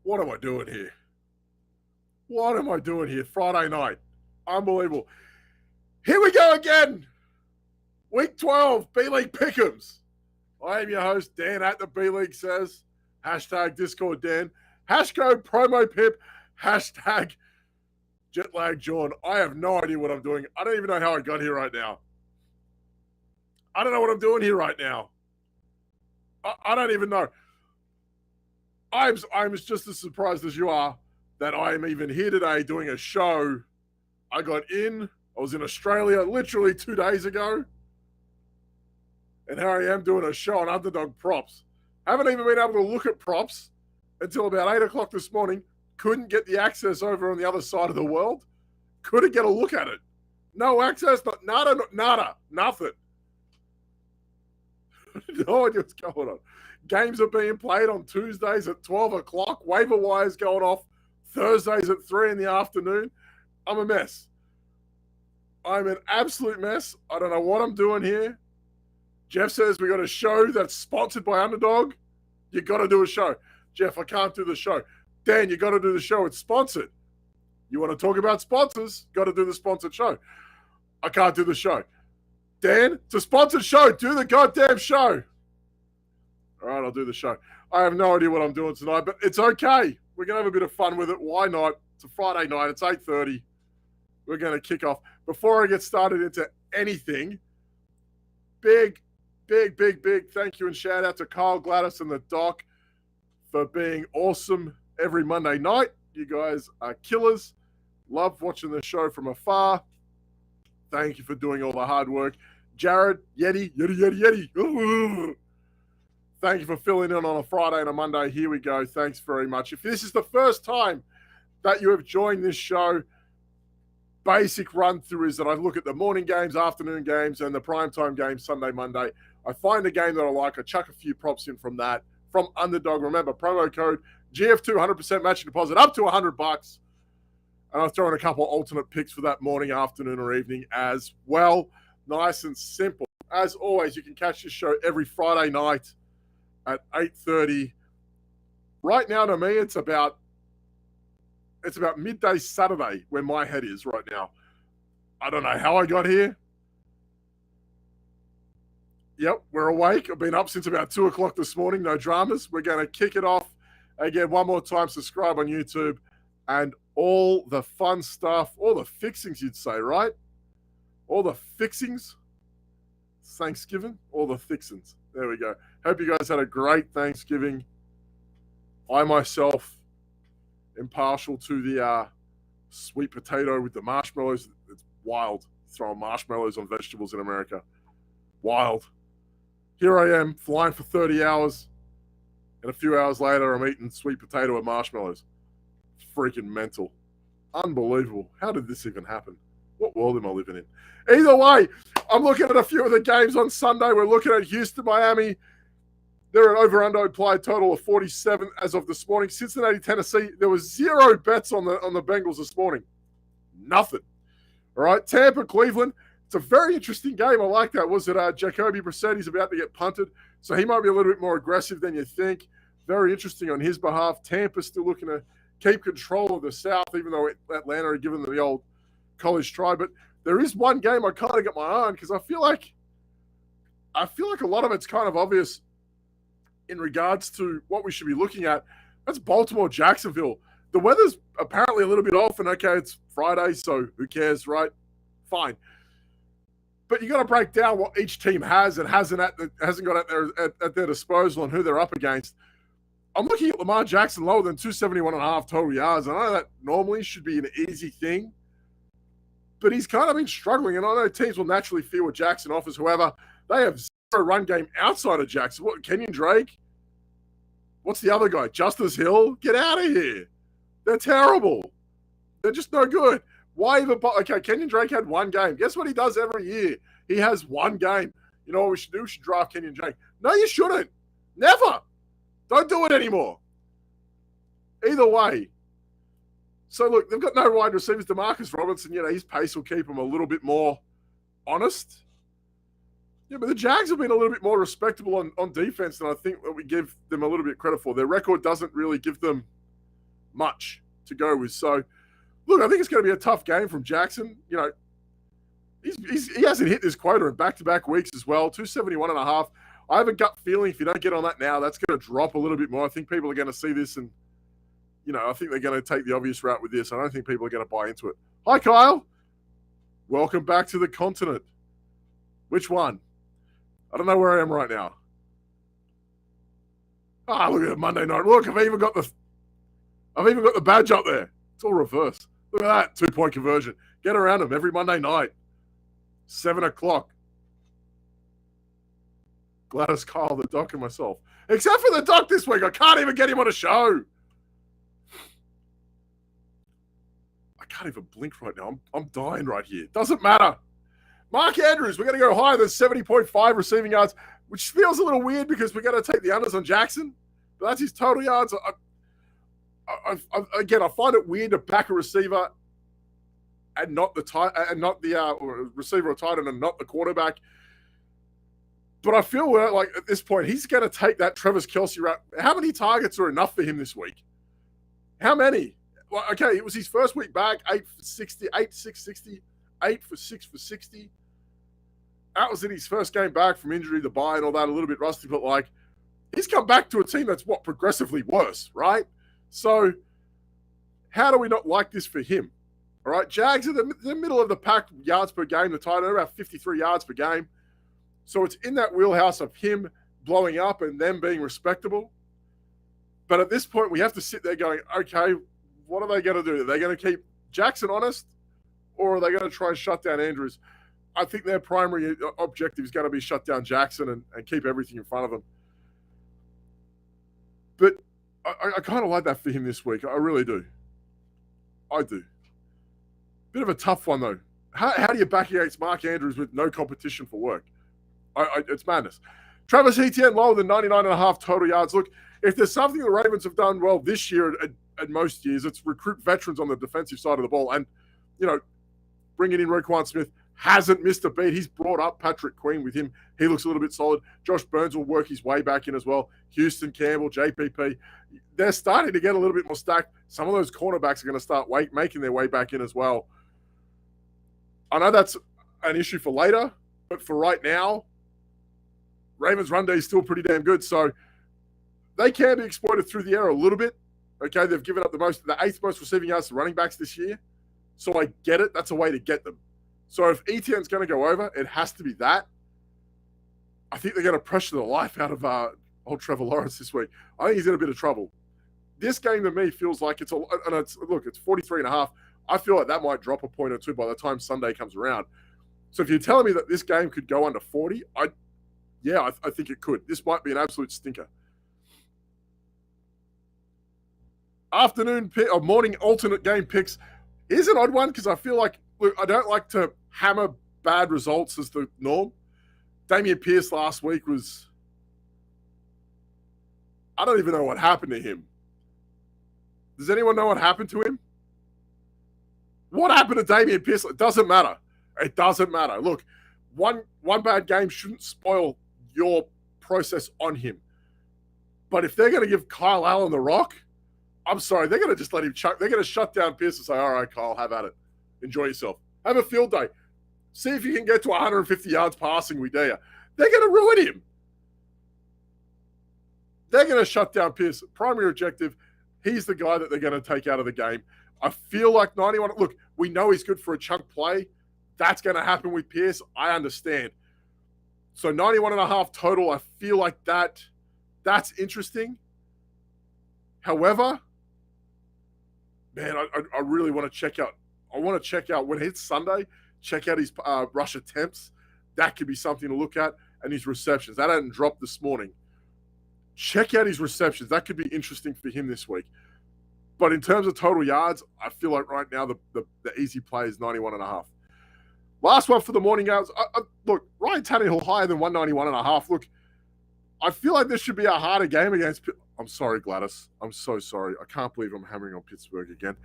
What am I doing here? What am I doing here? Friday night. Unbelievable. Here we go again. Week 12, B-League Pick'ems. I am your host, Dan at the B-League Says. Hashtag Discord Dan. Hashtag Promo Pip. Hashtag Jetlag John. I have no idea what I'm doing. I don't even know how I got here right now. I don't know what I'm doing here right now. I don't even know. I'm just as surprised as you are that I am even here today doing a show. I was in Australia literally 2 days ago. And here I am doing a show on Underdog Props. Haven't even been able to look at props until about 8 o'clock this morning. Couldn't get the access over on the other side of the world. Couldn't get a look at it. No access, nada, nothing. No idea what's going on. Games are being played on Tuesdays at 12 o'clock. Waiver wires going off Thursdays at 3 in the afternoon. I'm a mess. I'm an absolute mess. I don't know what I'm doing here. Jeff says we got a show that's sponsored by Underdog. You got to do a show. Jeff, I can't do the show. Dan, you got to do the show. It's sponsored. You want to talk about sponsors? Got to do the sponsored show. I can't do the show. Dan, it's a sponsored show. Do the goddamn show. All right, I'll do the show. I have no idea what I'm doing tonight, but it's okay. We're going to have a bit of fun with it. Why not? It's a Friday night. It's 8:30. We're going to kick off. Before I get started into anything, big thank you and shout out to Kyle, Gladys, and the Doc for being awesome every Monday night. You guys are killers. Love watching the show from afar. Thank you for doing all the hard work. Jared, Yeti. Thank you for filling in on a Friday and a Monday. Here we go. Thanks very much. If this is the first time that you have joined this show, basic run through is that I look at the morning games, afternoon games, and the primetime games, Sunday, Monday. I find a game that I like. I chuck a few props in from that. From Underdog, remember, promo code GF2, 100% matching deposit up to $100. And I'll throw in a couple of alternate picks for that morning, afternoon, or evening as well. Nice and simple. As always, you can catch this show every Friday night at 8:30. Right now, to me, it's about midday Saturday where my head is right now. I don't know how I got here. Yep, we're awake. I've been up since about 2 o'clock this morning. No dramas. We're going to kick it off. Again, one more time, subscribe on YouTube and all the fun stuff, all the fixings, you'd say, right? All the fixings. Thanksgiving, all the fixings. There we go. Hope you guys had a great Thanksgiving. I myself am partial to the sweet potato with the marshmallows. It's wild, throwing marshmallows on vegetables in America. Wild. Here I am, flying for 30 hours, and a few hours later, I'm eating sweet potato and marshmallows. It's freaking mental. Unbelievable. How did this even happen? What world am I living in? Either way, I'm looking at a few of the games on Sunday. We're looking at Houston, Miami. They're an over-under implied total of 47 as of this morning. Cincinnati, Tennessee. There was 0 bets on the Bengals this morning. Nothing. All right, Tampa, Cleveland. It's a very interesting game. I like that. Was it Jacoby Brissetti's about to get punted, so he might be a little bit more aggressive than you think. Very interesting on his behalf. Tampa's still looking to keep control of the South, even though Atlanta had given them the old college try. But there is one game I kind of got my eye on because I feel like a lot of it's kind of obvious in regards to what we should be looking at. That's Baltimore, Jacksonville. The weather's apparently a little bit off, and okay, it's Friday, so who cares, right? Fine. But you got to break down what each team has and hasn't got at their disposal and who they're up against. I'm looking at Lamar Jackson lower than 271.5 total yards. I know that normally should be an easy thing, but he's kind of been struggling, and I know teams will naturally fear what Jackson offers. However, they have zero run game outside of Jackson. What, Kenyon Drake? What's the other guy? Justice Hill? Get out of here. They're terrible. They're just no good. Why even? Okay, Kenyon Drake had one game. Guess what he does every year? He has one game. You know what we should do? We should draft Kenyon Drake. No, you shouldn't. Never. Don't do it anymore. Either way. So, look, they've got no wide receivers. DeMarcus Robinson, his pace will keep him a little bit more honest. Yeah, but the Jags have been a little bit more respectable on defense than I think that we give them a little bit credit for. Their record doesn't really give them much to go with. So, look, I think it's going to be a tough game from Jackson. You know, he hasn't hit this quota in back-to-back weeks as well, 271.5. I have a gut feeling if you don't get on that now, that's going to drop a little bit more. I think people are going to see this and, you know, I think they're going to take the obvious route with this. I don't think people are going to buy into it. Hi, Kyle. Welcome back to the continent. Which one? I don't know where I am right now. Ah, look at it, Monday night. Look, I've even got the badge up there. It's all reversed. Look at that, 2-point conversion. Get around them every Monday night, 7 o'clock. Gladys, Kyle, the doc, and myself. Except for the doc this week. I can't even get him on a show. I can't even blink right now. I'm dying right here. Doesn't matter. Mark Andrews, we're going to go higher than 70.5 receiving yards, which feels a little weird because we're going to take the unders on Jackson. But that's his total yards. Again, I find it weird to back a receiver and not the receiver or tight end and not the quarterback. But I feel like at this point, he's going to take that Travis Kelce route. How many targets are enough for him this week? How many? Well, okay, it was his first week back, 8 for 60, 8 660, 8 for 6 for 60. That was in his first game back from injury, the bye and all that, a little bit rusty, but like, he's come back to a team that's progressively worse, right? So how do we not like this for him? All right, Jags are the middle of the pack yards per game, the tight end, about 53 yards per game. So it's in that wheelhouse of him blowing up and them being respectable. But at this point, we have to sit there going, okay, what are they going to do? Are they going to keep Jackson honest, or are they going to try and shut down Andrews? I think their primary objective is going to be shut down Jackson and keep everything in front of them. But I kind of like that for him this week. I really do. I do. Bit of a tough one, though. How do you back against Mark Andrews with no competition for work? It's madness. Travis Etienne, lower than 99.5 total yards. Look, if there's something the Ravens have done well this year at most years, it's recruit veterans on the defensive side of the ball. And, you know, bringing in Roquan Smith hasn't missed a beat. He's brought up Patrick Queen with him. He looks a little bit solid. Josh Burns will work his way back in as well. Houston Campbell, JPP. They're starting to get a little bit more stacked. Some of those cornerbacks are going to start making their way back in as well. I know that's an issue for later, but for right now, Ravens' run day is still pretty damn good. So they can be exploited through the air a little bit. Okay, they've given up the 8th most receiving yards to running backs this year. So I get it. That's a way to get them. So if Etienne's going to go over, it has to be that. I think they're going to pressure the life out of old Trevor Lawrence this week. I think he's in a bit of trouble. This game to me feels like it's 43.5. I feel like that might drop a point or two by the time Sunday comes around. So if you're telling me that this game could go under 40, I think it could. This might be an absolute stinker. Afternoon or morning alternate game picks is an odd one because I feel like, look, I don't like to hammer bad results as the norm. Dameon Pierce last week was, I don't even know what happened to him. Does anyone know what happened to him? What happened to Dameon Pierce? It doesn't matter. It doesn't matter. Look, one bad game shouldn't spoil your process on him. But if they're going to give Kyle Allen the rock, I'm sorry, they're going to just let him chuck. They're going to shut down Pierce and say, all right, Kyle, have at it. Enjoy yourself. Have a field day. See if you can get to 150 yards passing, we dare you. They're going to ruin him. They're going to shut down Pierce. Primary objective, he's the guy that they're going to take out of the game. I feel like 91, look, we know he's good for a chunk play. That's going to happen with Pierce. I understand. So 91.5 total, I feel like that's interesting. However, man, I really want to check out. I want to check out when it's Sunday, check out his rush attempts. That could be something to look at. And his receptions. That hadn't dropped this morning. Check out his receptions. That could be interesting for him this week. But in terms of total yards, I feel like right now the easy play is 91.5. Last one for the morning hours. Look, Ryan Tannehill higher than 191.5. Look, I feel like this should be a harder game against. I'm sorry, Gladys. I'm so sorry. I can't believe I'm hammering on Pittsburgh again.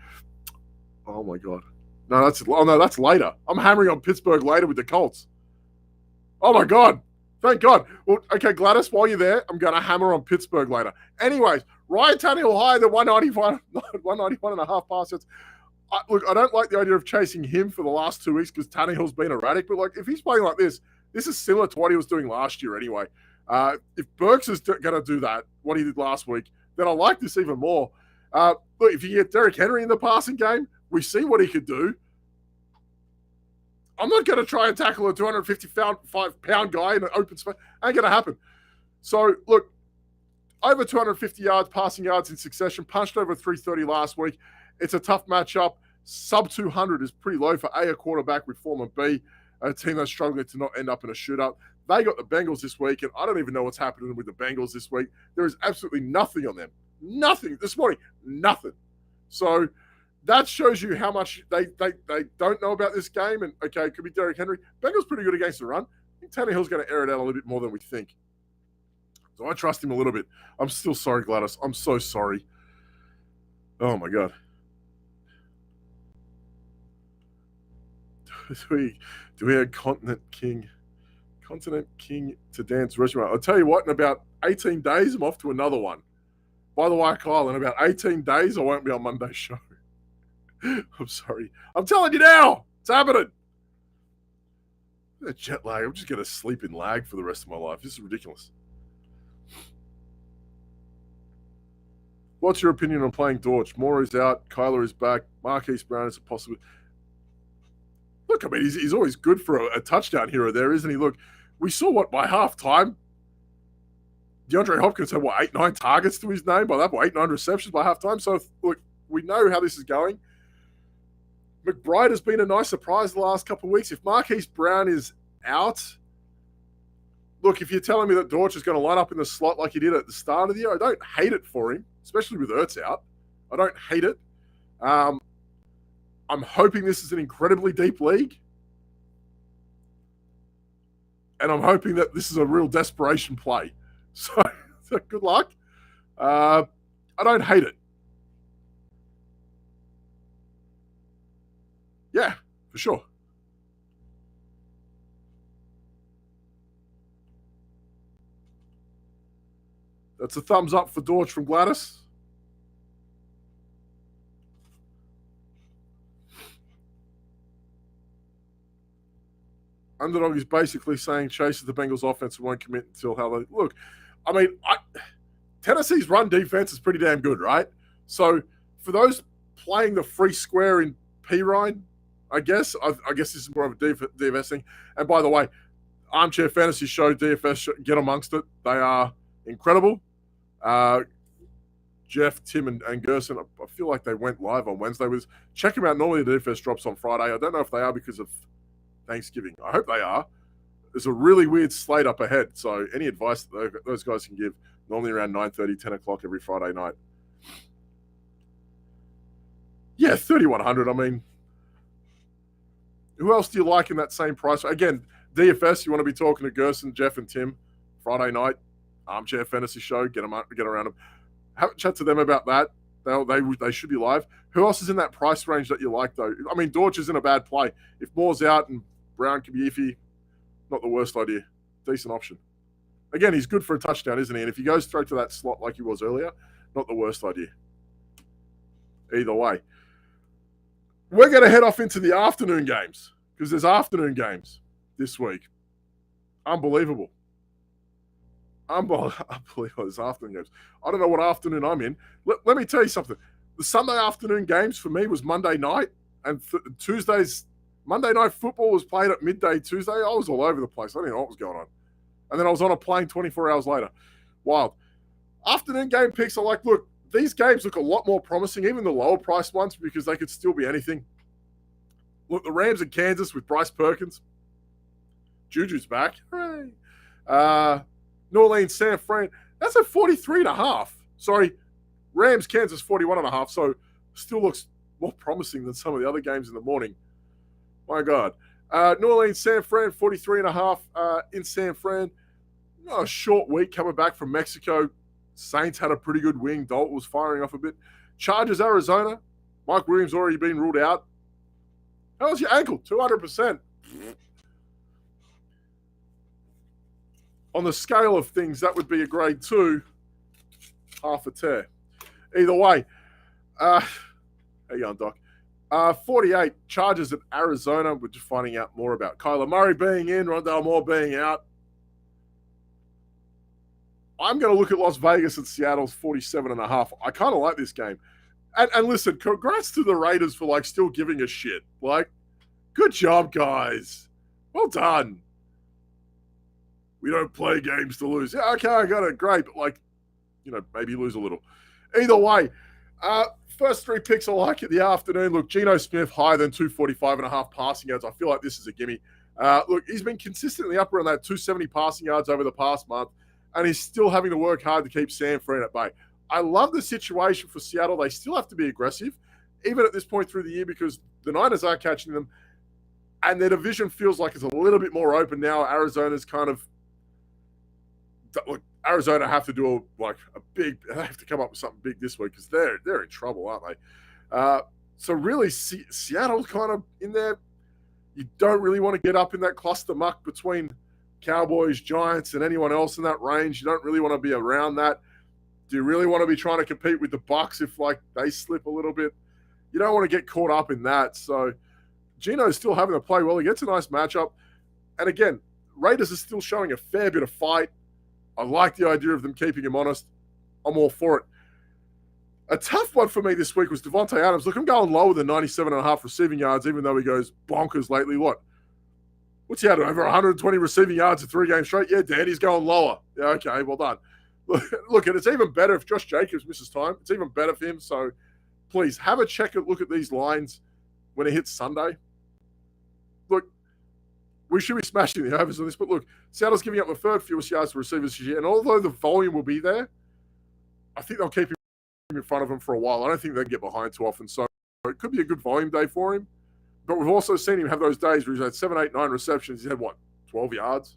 Oh my God. No, that's later. I'm hammering on Pittsburgh later with the Colts. Oh my God. Thank God. Well, okay, Gladys, while you're there, I'm going to hammer on Pittsburgh later. Anyways, Ryan Tannehill higher than 191 and a half pass sets. Look, I don't like the idea of chasing him for the last 2 weeks because Tannehill's been erratic, but like if he's playing like this is similar to what he was doing last year anyway. If Burks is going to do that, what he did last week, then I like this even more. Look, if you get Derrick Henry in the passing game, we see what he could do. I'm not going to try and tackle a 255-pound guy in an open space. Ain't going to happen. So, look, over 250 yards, passing yards in succession, punched over 330 last week. It's a tough matchup. Sub 200 is pretty low for a quarterback with form and B, a team that's struggling to not end up in a shootout. They got the Bengals this week, and I don't even know what's happening with the Bengals this week. There is absolutely nothing on them. Nothing. This morning, nothing. So that shows you how much they don't know about this game. And, okay, it could be Derrick Henry. Bengals pretty good against the run. I think Tannehill's going to air it out a little bit more than we think. So I trust him a little bit. I'm still sorry, Gladys. I'm so sorry. Oh, my God. Do we have Continent King to dance restaurant? I'll tell you what, in about 18 days, I'm off to another one. By the way, Kyle, in about 18 days, I won't be on Monday's show. I'm sorry. I'm telling you now, it's happening. That jet lag. I'm just going to sleep in lag for the rest of my life. This is ridiculous. What's your opinion on playing Dortch? Moore is out. Kyler is back. Marquise Brown is a possibility. Look, I mean, he's always good for a touchdown here or there, isn't he? Look, we saw what by halftime, DeAndre Hopkins had, 8-9 targets to his name by that point, 8-9 receptions by halftime. So, look, we know how this is going. McBride has been a nice surprise the last couple of weeks. If Marquise Brown is out, look, if you're telling me that Dortch is going to line up in the slot like he did at the start of the year, I don't hate it for him, especially with Ertz out. I don't hate it. I'm hoping this is an incredibly deep league. And I'm hoping that this is a real desperation play. So good luck. I don't hate it. Yeah, for sure. That's a thumbs up for Dortch from Gladys. Underdog is basically saying chases the Bengals offense and won't commit until how they look. I mean, Tennessee's run defense is pretty damn good, right? So for those playing the free square in Pirine, I guess this is more of a DFS thing. And by the way, Armchair Fantasy Show, DFS, get amongst it. They are incredible. Jeff, Tim, and Gerson, I feel like they went live on Wednesday. Check them out. Normally the DFS drops on Friday. I don't know if they are because of Thanksgiving. I hope they are. There's a really weird slate up ahead. So any advice that those guys can give, normally around 9:30, 10 o'clock every Friday night. Yeah, 3,100. I mean, who else do you like in that same price? Again, DFS, you want to be talking to Gerson, Jeff, and Tim Friday night. Armchair Fantasy Show. Get around them. Have a chat to them about that. They should be live. Who else is in that price range that you like, though? I mean, Dortch isn't a bad play. If Moore's out and Brown can be iffy, not the worst idea. Decent option. Again, he's good for a touchdown, isn't he? And if he goes straight to that slot like he was earlier, not the worst idea. Either way. We're going to head off into the afternoon games because there's afternoon games this week. Unbelievable. There's afternoon games. I don't know what afternoon I'm in. Let me tell you something. The Sunday afternoon games for me was Monday night, and Monday night football was played at midday Tuesday. I was all over the place. I didn't know what was going on. And then I was on a plane 24 hours later. Wild. Afternoon game picks are like, look, these games look a lot more promising, even the lower priced ones, because they could still be anything. Look, the Rams in Kansas with Bryce Perkins. Juju's back. Hooray. New Orleans, San Fran. That's at 43.5. Sorry, Rams, Kansas, 41.5. So still looks more promising than some of the other games in the morning. My God. New Orleans, San Fran, 43.5 in San Fran. A short week coming back from Mexico. Saints had a pretty good wing. Dalton was firing off a bit. Chargers, Arizona. Mike Williams already been ruled out. How's your ankle? 200%. On the scale of things, that would be a grade 2, half a tear. Either way, how you going, Doc? 48 Chargers at Arizona. We're just finding out more about Kyler Murray being in, Rondale Moore being out. I'm going to look at Las Vegas and Seattle's 47.5. I kind of like this game. And listen, congrats to the Raiders for like still giving a shit. Like, good job, guys. Well done. We don't play games to lose. Yeah, okay, I got it. Great. But like, maybe lose a little. Either way, first three picks I like in the afternoon. Look, Geno Smith higher than 245.5 passing yards. I feel like this is a gimme. Look, he's been consistently up around that 270 passing yards over the past month, and he's still having to work hard to keep San Fran at bay. I love the situation for Seattle. They still have to be aggressive, even at this point through the year, because the Niners are catching them, and their division feels like it's a little bit more open now. Arizona's kind of look. Arizona have to do they have to come up with something big this week because they're in trouble, aren't they? So really, Seattle's kind of in there. You don't really want to get up in that cluster muck between Cowboys, Giants, and anyone else in that range. You don't really want to be around that. Do you really want to be trying to compete with the Bucs if they slip a little bit? You don't want to get caught up in that. So Geno's still having to play well. He gets a nice matchup. And again, Raiders are still showing a fair bit of fight. I like the idea of them keeping him honest. I'm all for it. A tough one for me this week was Devontae Adams. Look, I'm going lower than 97.5 receiving yards, even though he goes bonkers lately. What's he had? Over 120 receiving yards in 3 games straight? Yeah, Dad, he's going lower. Yeah, okay, well done. Look, and it's even better if Josh Jacobs misses time. It's even better for him. So please have a look at these lines when it hits Sunday. Look, we should be smashing the overs on this, but look, Seattle's giving up the third fewest yards to receivers this year, and although the volume will be there, I think they'll keep him in front of him for a while. I don't think they can get behind too often, so it could be a good volume day for him. But we've also seen him have those days where he's had 7, 8, 9 receptions. He's had, 12 yards?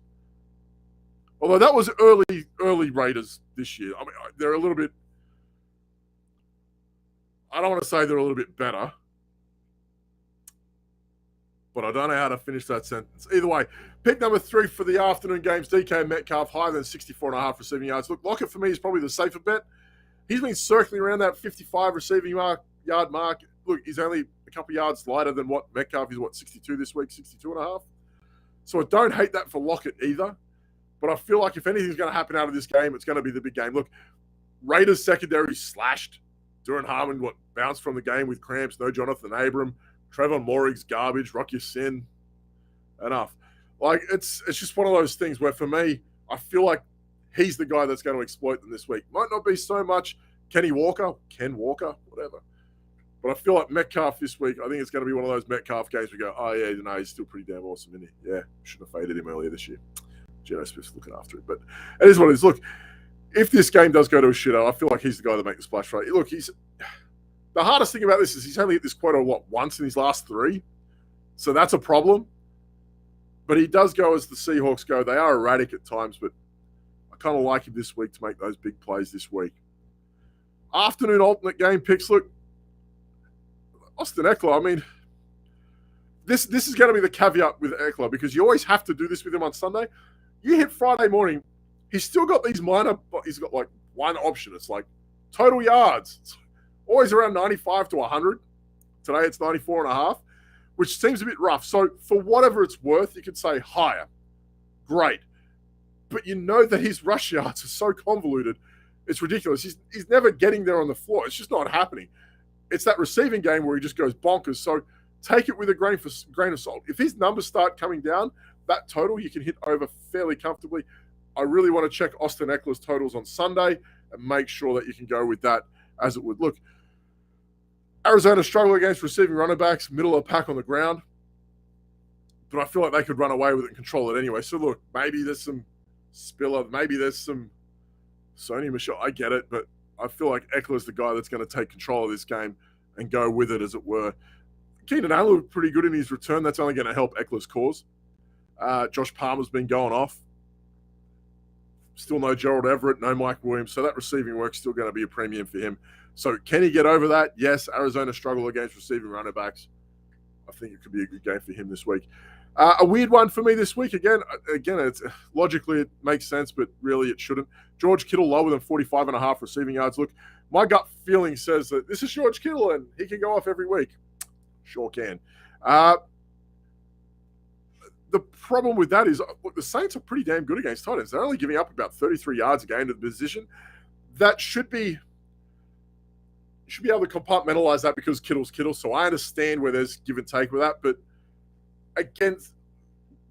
Although that was early Raiders this year. I mean, they're a little bit, I don't want to say they're a little bit better, but I don't know how to finish that sentence. Either way, pick number 3 for the afternoon games, DK Metcalf, higher than 64.5 receiving yards. Look, Lockett for me is probably the safer bet. He's been circling around that 55 receiving yard mark. Look, he's only a couple yards lighter than what Metcalf is, 62 this week, 62.5. So I don't hate that for Lockett either. But I feel like if anything's going to happen out of this game, it's going to be the big game. Look, Raiders secondary slashed. Duran Harmon bounced from the game with cramps. No Jonathan Abram. Trevor Morrig's garbage. Rock your sin. Enough. It's just one of those things where for me, I feel like he's the guy that's going to exploit them this week. Might not be so much Ken Walker, whatever. But I feel like Metcalf this week, I think it's going to be one of those Metcalf games where we go, oh yeah, he's still pretty damn awesome, isn't he? Yeah, should have faded him earlier this year. Geno Smith's looking after it, but it is what it is. Look, if this game does go to a shitter, I feel like he's the guy that makes the splash rate. Look, the hardest thing about this is he's only hit this quota once in his last 3, so that's a problem. But he does go as the Seahawks go. They are erratic at times, but I kind of like him this week to make those big plays this week. Afternoon alternate game picks. Look, Austin Ekeler. I mean, this is going to be the caveat with Ekeler because you always have to do this with him on Sunday. You hit Friday morning, he's still got these he's got one option. It's total yards. It's always around 95 to 100. Today it's 94.5, which seems a bit rough. So for whatever it's worth, you could say higher. Great. But you know that his rush yards are so convoluted. It's ridiculous. He's never getting there on the floor. It's just not happening. It's that receiving game where he just goes bonkers. So take it with a grain of salt. If his numbers start coming down, that total you can hit over fairly comfortably. I really want to check Austin Ekeler's totals on Sunday and make sure that you can go with that as it would. Look, Arizona struggle against receiving running backs, middle of the pack on the ground, but I feel like they could run away with it and control it anyway. So look, maybe there's some Spiller, maybe there's some Sony Michel. I get it, but I feel like Ekeler's the guy that's going to take control of this game and go with it, as it were. Keenan Allen looked pretty good in his return. That's only going to help Ekeler's cause. Josh Palmer's been going off. Still no Gerald Everett, no Mike Williams. So that receiving work's still going to be a premium for him. So can he get over that? Yes, Arizona struggle against receiving running backs. I think it could be a good game for him this week. A weird one for me this week. Again, it's logically it makes sense, but really it shouldn't. George Kittle lower than 45.5 receiving yards. Look, My gut feeling says that this is George Kittle and he can go off every week. Sure can. The problem with that is, look, the Saints are pretty damn good against tight ends. They're only giving up about 33 yards a game to the position. That should be able to compartmentalize that because Kittle's Kittle. So I understand where there's give and take with that. But again,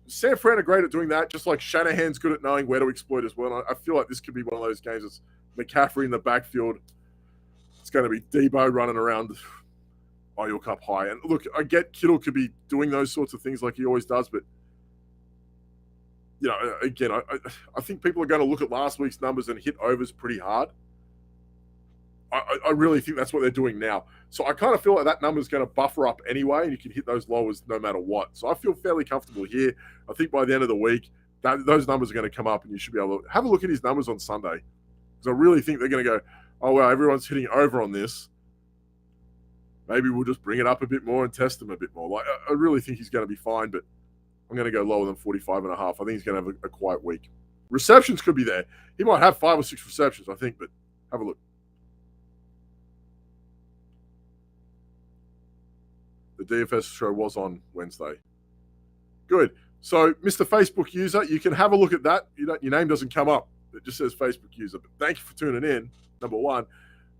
San Fran are great at doing that, just like Shanahan's good at knowing where to exploit as well. And I feel like this could be one of those games. It's McCaffrey in the backfield. It's going to be Debo running around Oil Cup high. And look, I get Kittle could be doing those sorts of things like he always does, but again, I think people are going to look at last week's numbers and hit overs pretty hard. I really think that's what they're doing now. So I kind of feel like that number is going to buffer up anyway, and you can hit those lowers no matter what. So I feel fairly comfortable here. I think by the end of the week, those numbers are going to come up, and you should be able to have a look at his numbers on Sunday. Because I really think they're going to go, oh, well, everyone's hitting over on this. Maybe we'll just bring it up a bit more and test him a bit more. Like, I really think he's going to be fine, but I'm going to go lower than 45.5. I think he's going to have a quiet week. Receptions could be there. He might have 5 or 6 receptions, I think, but have a look. The DFS show was on Wednesday. Good. So, Mr. Facebook user, you can have a look at that. Your name doesn't come up. It just says Facebook user. But thank you for tuning in, number one.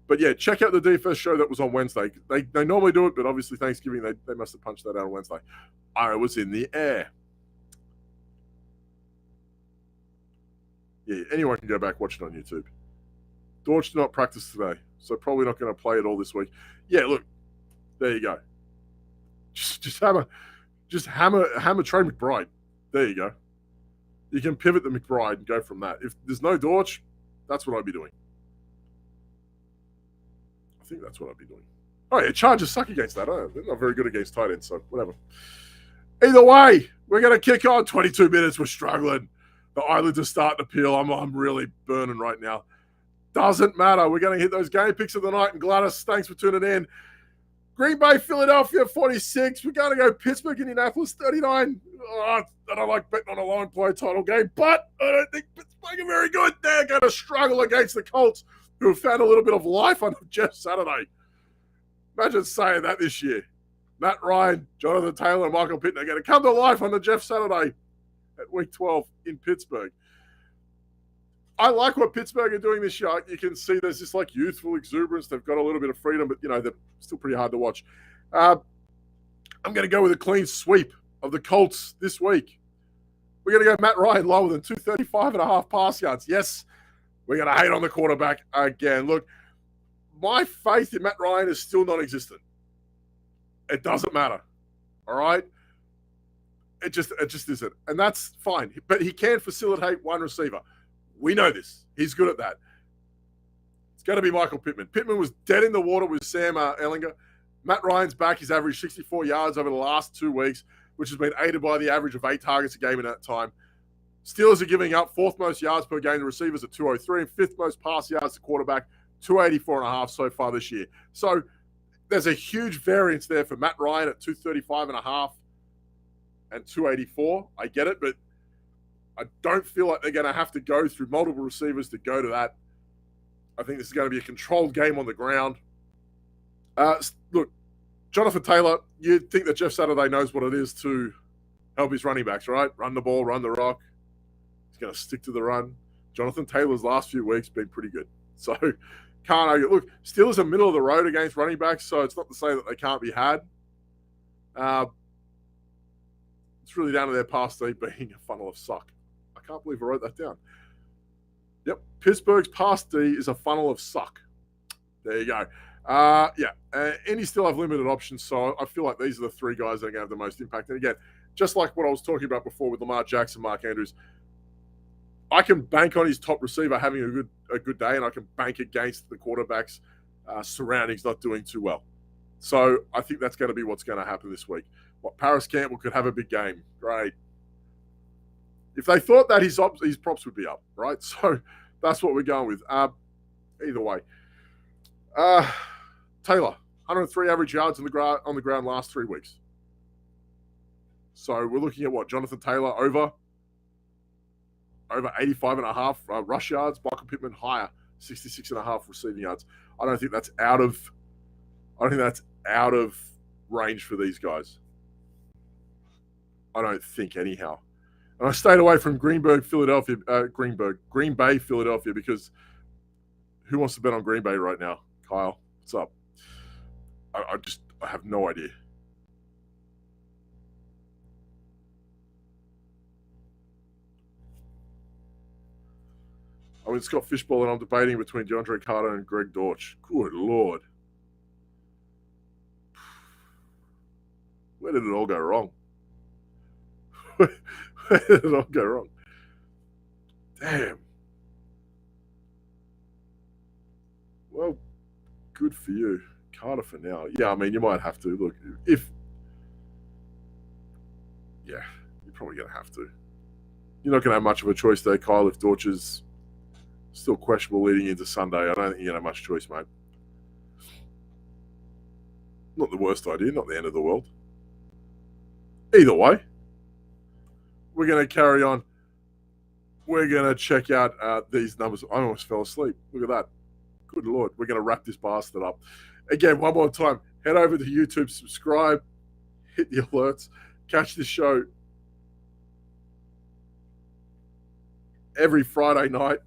But yeah, check out the DFS show that was on Wednesday. They normally do it, but obviously Thanksgiving, they must have punched that out on Wednesday. I was in the air. Yeah, anyone can go back, watch it on YouTube. Dortch did not practice today, so probably not going to play it all this week. Yeah, look, there you go. Just hammer Trey McBride. There you go. You can pivot the McBride and go from that. If there's no Dortch, that's what I'd be doing. I think that's what I'd be doing. Oh yeah, Chargers suck against that. They're not very good against tight ends, so whatever. Either way, we're going to kick on. 22 minutes. We're struggling. The eyelids are starting to peel. I'm really burning right now. Doesn't matter. We're going to hit those game picks of the night. And Gladys, thanks for tuning in. Green Bay, Philadelphia, 46. We're going to go Pittsburgh, Indianapolis, 39. I don't like betting on a lone play title game, but I don't think Pittsburgh are very good. They're going to struggle against the Colts, who have found a little bit of life on Jeff Saturday. Imagine saying that this year. Matt Ryan, Jonathan Taylor, and Michael Pittman are going to come to life on the Jeff Saturday at Week 12 in Pittsburgh. I like what Pittsburgh are doing this year. You can see there's this like youthful exuberance. They've got a little bit of freedom, but they're still pretty hard to watch. I'm going to go with a clean sweep of the Colts this week. We're going to go Matt Ryan lower than 235.5 pass yards. Yes, we're going to hate on the quarterback again. Look, my faith in Matt Ryan is still non-existent. It doesn't matter. All right? It just isn't. And that's fine. But he can facilitate one receiver. We know this. He's good at that. It's going to be Michael Pittman. Pittman was dead in the water with Sam Ehlinger. Matt Ryan's back. He's averaged 64 yards over the last 2 weeks, which has been aided by the average of 8 targets a game in that time. Steelers are giving up 4th most yards per game to receivers at 203 and 5th most pass yards to quarterback, 284.5 so far this year. So there's a huge variance there for Matt Ryan at 235.5 and 284. I get it, but I don't feel like they're going to have to go through multiple receivers to go to that. I think this is going to be a controlled game on the ground. Look, Jonathan Taylor, you'd think that Jeff Saturday knows what it is to help his running backs, right? Run the ball, run the rock. He's going to stick to the run. Jonathan Taylor's last few weeks been pretty good. So can't argue. Look, Steelers are middle of the road against running backs, so it's not to say that they can't be had. It's really down to their pass D being a funnel of suck. I can't believe I wrote that down. Yep, Pittsburgh's pass D is a funnel of suck. There you go. And you still have limited options, so I feel like these are the 3 guys that are going to have the most impact. And again, just like what I was talking about before with Lamar Jackson, Mark Andrews, I can bank on his top receiver having a good day, and I can bank against the quarterback's surroundings not doing too well. So I think that's going to be what's going to happen this week. Paris Campbell could have a big game. Great. If they thought that, his props would be up, right? So that's what we're going with. Either way. Taylor, 103 average yards on the ground last 3 weeks. So we're looking at what? Jonathan Taylor over 85.5 rush yards. Michael Pittman higher, 66.5 receiving yards. I don't think that's out of range for these guys. I don't think anyhow. And I stayed away from Green Bay, Philadelphia, because who wants to bet on Green Bay right now? Kyle, what's up? I have no idea. I mean, Scott Fishbowl and I'm debating between DeAndre Carter and Greg Dortch. Good Lord. Where did it all go wrong? Where did it all go wrong? Damn. Well, good for you. Carter for now. Yeah, I mean, you might have to. Look, you're probably going to have to. You're not going to have much of a choice there, Kyle, if Dortch is still questionable leading into Sunday. I don't think you're going to have much choice, mate. Not the worst idea, not the end of the world. Either way, we're going to carry on. We're going to check out these numbers. I almost fell asleep. Look at that. Good Lord. We're going to wrap this bastard up. Again, one more time, head over to YouTube, subscribe, hit the alerts, catch this show every Friday night,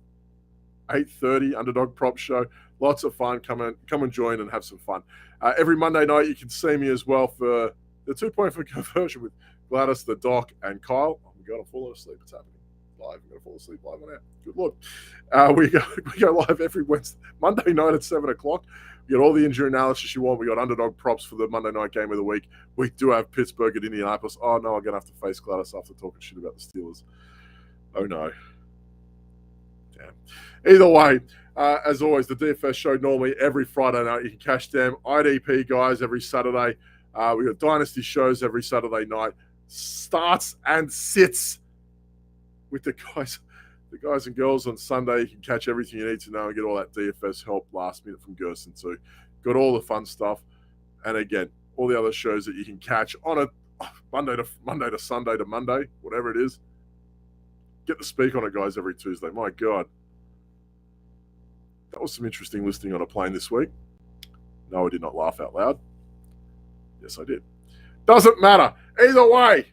8:30, Underdog Prop Show. Lots of fun. Come and join and have some fun. Every Monday night, you can see me as well for the 2-point for conversion with Gladys, the Doc, and Kyle. Oh my God, I'm falling asleep. It's happening live. I'm going to fall asleep live on air. Good Lord. We go live every Monday night at 7 o'clock. We got all the injury analysis you want. We got underdog props for the Monday night game of the week. We do have Pittsburgh at Indianapolis. Oh, no, I'm going to have to face Gladys after talking shit about the Steelers. Oh, no. Damn. Either way, as always, the DFS show normally every Friday night. You can catch them. IDP guys every Saturday. We got Dynasty shows every Saturday night. Starts and sits with the guys and girls on Sunday. You can catch everything you need to know and get all that DFS help last minute from Gerson too. Got all the fun stuff. And again, all the other shows that you can catch on a Monday to Sunday to Monday, whatever it is. Get to speak on it, guys, every Tuesday. My God. That was some interesting listening on a plane this week. No, I did not laugh out loud. Yes, I did. Doesn't matter. Either way,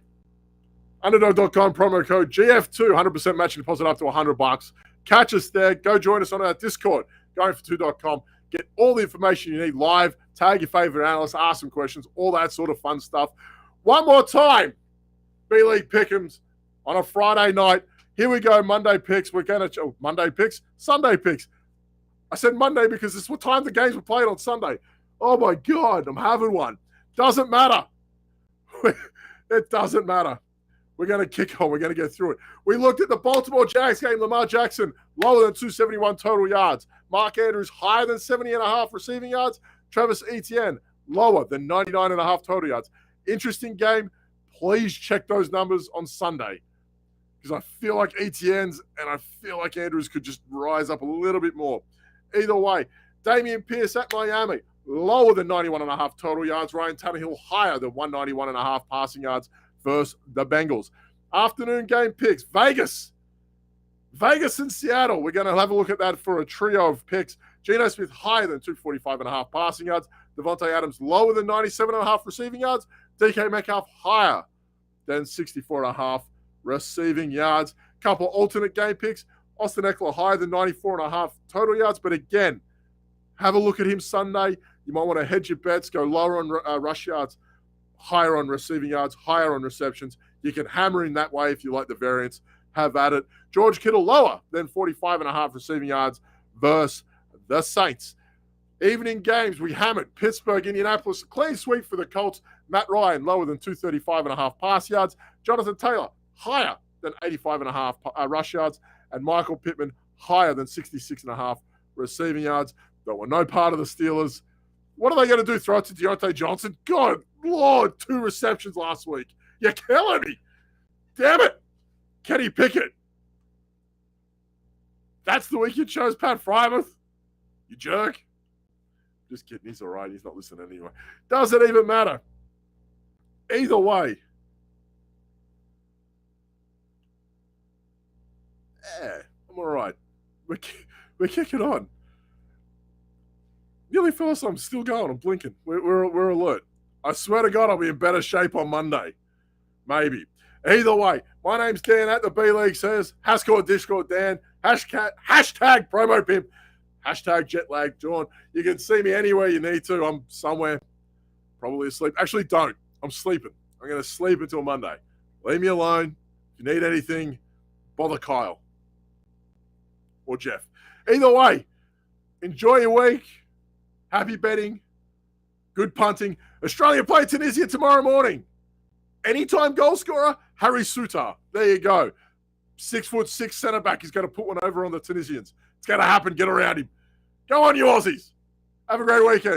Underdog.com, promo code GF2, 100% matching deposit up to $100. Catch us there. Go join us on our Discord, goingfor2.com. Get all the information you need live. Tag your favorite analyst, ask some questions, all that sort of fun stuff. One more time, B-League Pick'ems on a Friday night. Here we go, Monday picks. We're going to Monday picks, Sunday picks. I said Monday because this is what time the games were played on Sunday. Oh, my God, I'm having one. Doesn't matter. It doesn't matter. We're going to kick on. We're going to get through it. We looked at the Baltimore Jags game. Lamar Jackson, lower than 271 total yards. Mark Andrews, higher than 70.5 receiving yards. Travis Etienne, lower than 99.5 total yards. Interesting game. Please check those numbers on Sunday because I feel like Etienne's and I feel like Andrews could just rise up a little bit more. Either way, Dameon Pierce at Miami, lower than 91.5 total yards. Ryan Tannehill, higher than 191.5 passing yards versus the Bengals. Afternoon game picks. Vegas and Seattle. We're going to have a look at that for a trio of picks. Geno Smith higher than 245.5 passing yards. Devontae Adams lower than 97.5 receiving yards. DK Metcalf higher than 64.5 receiving yards. Couple alternate game picks. Austin Eckler higher than 94.5 total yards. But again, have a look at him Sunday. You might want to hedge your bets. Go lower on rush yards, higher on receiving yards, higher on receptions. You can hammer in that way if you like the variance. Have at it. George Kittle lower than 45.5 receiving yards versus the Saints. Evening games, we hammered Pittsburgh, Indianapolis, clean sweep for the Colts. Matt Ryan lower than 235.5 pass yards. Jonathan Taylor higher than 85.5 rush yards. And Michael Pittman higher than 66.5 receiving yards. That were no part of the Steelers. What are they going to do? Throw it to Deontay Johnson? God, Lord, 2 receptions last week. You're killing me. Damn it. Kenny Pickett. That's the week you chose Pat Frymouth? You jerk. Just kidding. He's all right. He's not listening anyway. Doesn't even matter. Either way. Yeah, I'm all right. We're kicking on. Nearly fell asleep. I'm still going. I'm blinking. We're alert. I swear to God, I'll be in better shape on Monday. Maybe. Either way, my name's Dan at the B League says. Hascore Discord Dan. Hashtag promo pimp. Hashtag jetlag John. You can see me anywhere you need to. I'm somewhere, probably asleep. Actually, don't. I'm sleeping. I'm going to sleep until Monday. Leave me alone. If you need anything, bother Kyle or Jeff. Either way, enjoy your week. Happy betting. Good punting. Australia play Tunisia tomorrow morning. Anytime goal scorer, Harry Souttar. There you go. 6'6" centre back. He's going to put one over on the Tunisians. It's going to happen. Get around him. Go on, you Aussies. Have a great weekend.